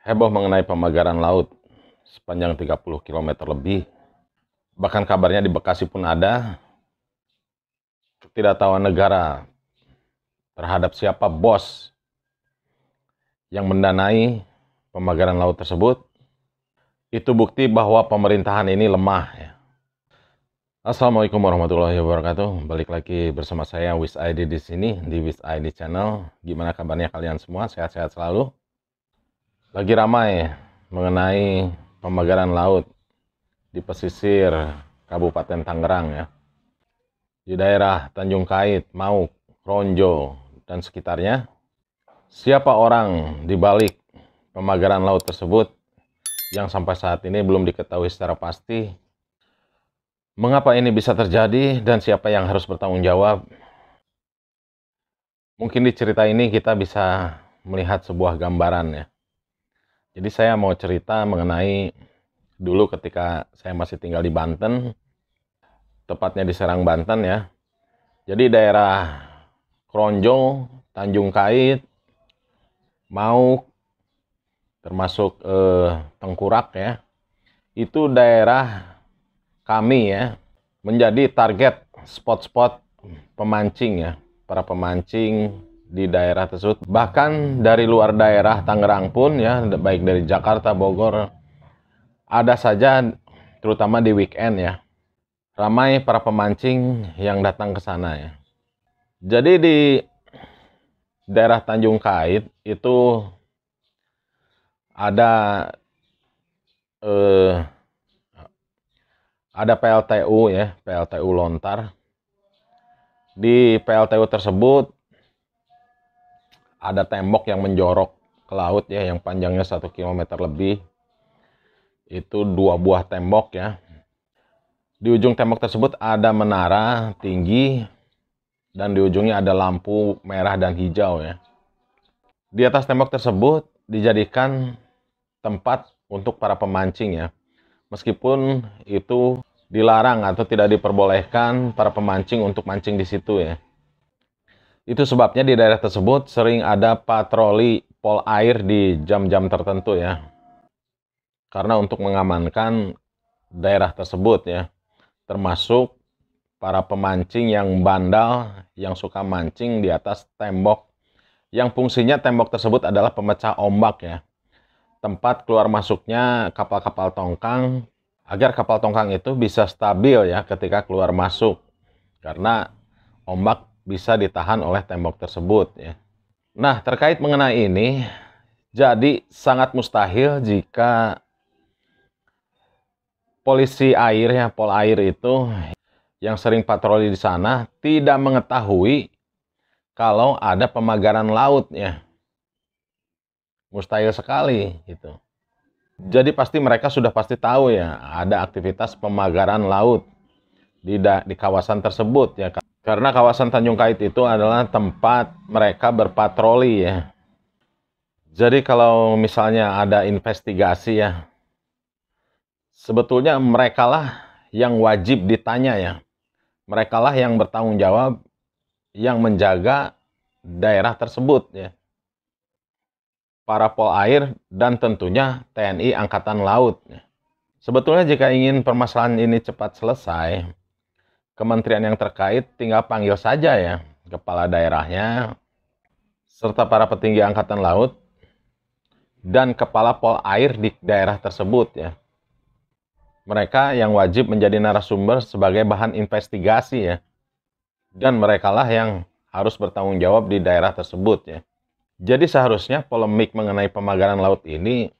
Heboh mengenai pemagaran laut sepanjang 30 km lebih. Bahkan kabarnya di Bekasi pun ada ketidaktahuan negara terhadap siapa bos yang mendanai pemagaran laut tersebut. Itu bukti bahwa pemerintahan ini lemah ya. Assalamualaikum warahmatullahi wabarakatuh. Balik lagi bersama saya Wiz ID di sini di Wiz ID Channel. Gimana kabarnya kalian semua? Sehat-sehat selalu? Lagi ramai mengenai pemagaran laut di pesisir Kabupaten Tangerang ya. Di daerah Tanjung Kait, Mauk, Ronjo, dan sekitarnya. Siapa orang di balik pemagaran laut tersebut yang sampai saat ini belum diketahui secara pasti. Mengapa ini bisa terjadi dan siapa yang harus bertanggung jawab? Mungkin di cerita ini kita bisa melihat sebuah gambaran ya. Jadi saya mau cerita mengenai dulu ketika saya masih tinggal di Banten, tepatnya di Serang, Banten ya. Jadi daerah Kronjo, Tanjung Kait, Mauk, termasuk Tengkurak ya. Itu daerah kami ya, menjadi target spot-spot pemancing ya, para pemancing di daerah tersebut. Bahkan dari luar daerah Tangerang pun ya, baik dari Jakarta, Bogor, ada saja, terutama di weekend ya, ramai para pemancing yang datang ke sana ya. Jadi di daerah Tanjung Kait itu ada PLTU ya, PLTU Lontar. Di PLTU tersebut ada tembok yang menjorok ke laut ya, yang panjangnya 1 km lebih. Itu 2 buah tembok ya. Di ujung tembok tersebut ada menara tinggi dan di ujungnya ada lampu merah dan hijau ya. Di atas tembok tersebut dijadikan tempat untuk para pemancing ya. Meskipun itu dilarang atau tidak diperbolehkan para pemancing untuk mancing di situ ya. Itu sebabnya di daerah tersebut sering ada patroli pol air di jam-jam tertentu ya. Karena untuk mengamankan daerah tersebut ya. Termasuk para pemancing yang bandal, yang suka mancing di atas tembok. Yang fungsinya tembok tersebut adalah pemecah ombak ya. Tempat keluar masuknya kapal-kapal tongkang, agar kapal tongkang itu bisa stabil ya ketika keluar masuk. Karena ombak bisa ditahan oleh tembok tersebut ya. Nah, terkait mengenai ini, jadi sangat mustahil jika polisi air ya, pol air itu yang sering patroli di sana tidak mengetahui kalau ada pemagaran laut ya. Mustahil sekali gitu. Jadi pasti mereka sudah pasti tahu ya, ada aktivitas pemagaran laut di kawasan tersebut ya. Karena kawasan Tanjung Kait itu adalah tempat mereka berpatroli ya. Jadi kalau misalnya ada investigasi ya, sebetulnya merekalah yang wajib ditanya ya. Merekalah yang bertanggung jawab, yang menjaga daerah tersebut ya. Para pol air dan tentunya TNI Angkatan Laut. Sebetulnya jika ingin permasalahan ini cepat selesai, kementerian yang terkait tinggal panggil saja ya kepala daerahnya, serta para petinggi Angkatan Laut, dan kepala pol air di daerah tersebut ya. Mereka yang wajib menjadi narasumber sebagai bahan investigasi ya. Dan merekalah yang harus bertanggung jawab di daerah tersebut ya. Jadi seharusnya polemik mengenai pemagaran laut ini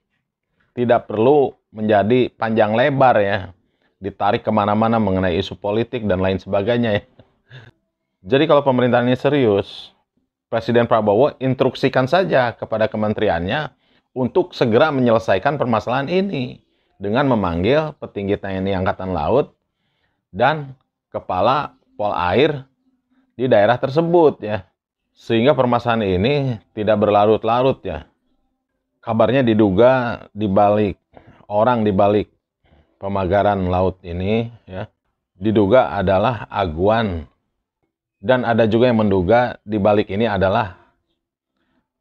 tidak perlu menjadi panjang lebar ya. Ditarik kemana-mana mengenai isu politik dan lain sebagainya ya. Jadi kalau pemerintahan ini serius, Presiden Prabowo instruksikan saja kepada kementeriannya untuk segera menyelesaikan permasalahan ini dengan memanggil petinggi TNI Angkatan Laut dan kepala pol air di daerah tersebut ya. Sehingga permasalahan ini tidak berlarut-larut ya. Kabarnya diduga orang di balik pemagaran laut ini ya, diduga adalah aguan. Dan ada juga yang menduga di balik ini adalah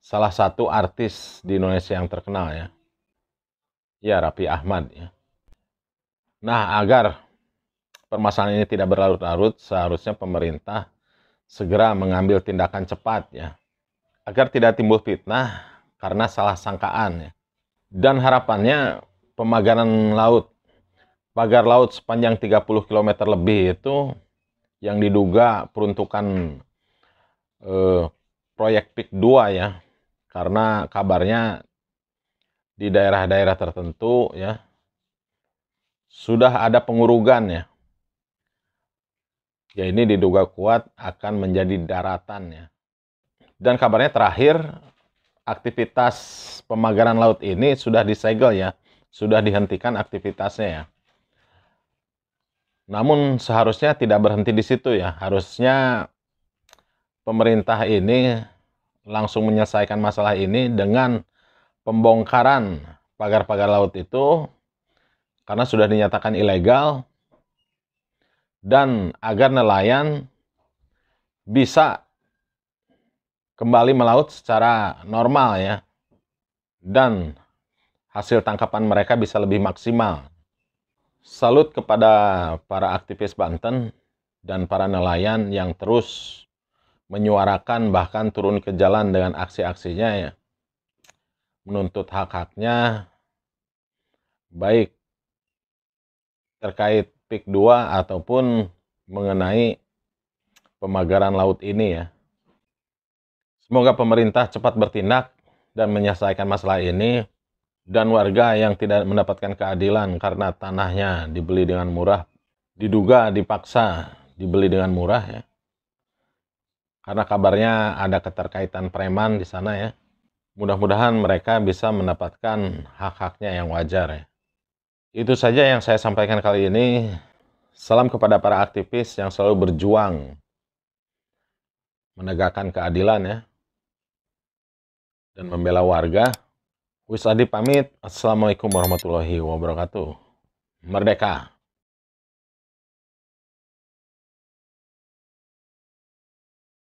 salah satu artis di Indonesia yang terkenal ya. Ya, Raffi Ahmad ya. Nah, agar permasalahan ini tidak berlarut-larut, seharusnya pemerintah segera mengambil tindakan cepat ya, agar tidak timbul fitnah karena salah sangkaan ya. Dan harapannya pemagaran laut, pagar laut sepanjang 30 km lebih itu yang diduga peruntukan proyek PIK 2 ya, karena kabarnya di daerah-daerah tertentu ya sudah ada pengurugan ya. Ya, ini diduga kuat akan menjadi daratan ya. Dan kabarnya terakhir aktivitas pemagaran laut ini sudah disegel ya, sudah dihentikan aktivitasnya ya. Namun seharusnya tidak berhenti di situ ya. Harusnya pemerintah ini langsung menyelesaikan masalah ini dengan pembongkaran pagar-pagar laut itu karena sudah dinyatakan ilegal, dan agar nelayan bisa kembali melaut secara normal ya, dan hasil tangkapan mereka bisa lebih maksimal. Salut kepada para aktivis Banten dan para nelayan yang terus menyuarakan bahkan turun ke jalan dengan aksi-aksinya ya, menuntut hak-haknya baik terkait PIK 2 ataupun mengenai pemagaran laut ini ya. Semoga pemerintah cepat bertindak dan menyelesaikan masalah ini, dan warga yang tidak mendapatkan keadilan karena tanahnya dibeli dengan murah, diduga dipaksa dibeli dengan murah ya. Karena kabarnya ada keterkaitan preman di sana ya. Mudah-mudahan mereka bisa mendapatkan hak-haknya yang wajar ya. Itu saja yang saya sampaikan kali ini. Salam kepada para aktivis yang selalu berjuang menegakkan keadilan ya, dan membela warga. Wis Adi pamit. Assalamualaikum warahmatullahi wabarakatuh. Merdeka!